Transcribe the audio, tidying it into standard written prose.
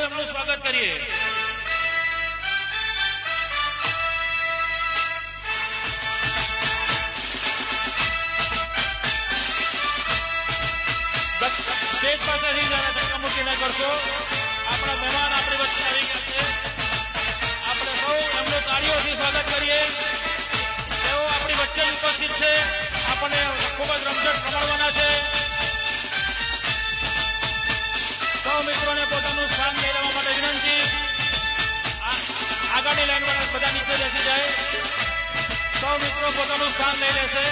એમનું સ્વાગત કરીએ. સ્ટેજ પાસેથી જરા ધક્કા મૂકીને કરશો. આપણા મહેમાન આપણી વચ્ચે આવી ગયા છે. આપણે સૌ એમનું તાળીઓથી સ્વાગત કરીએ. તેઓ આપણી વચ્ચે ઉપસ્થિત છે. આપણને ખૂબ જ રમઝટ રમાડવાના છે. સૌ મિત્રોને પોતાનું સ્થાન લઈ લેવા માટે વિનંતી. આગળની લાઈન વાળા બધા નીચે બેસી જાય. સૌ મિત્રો પોતાનું સ્થાન લઈ લેશે.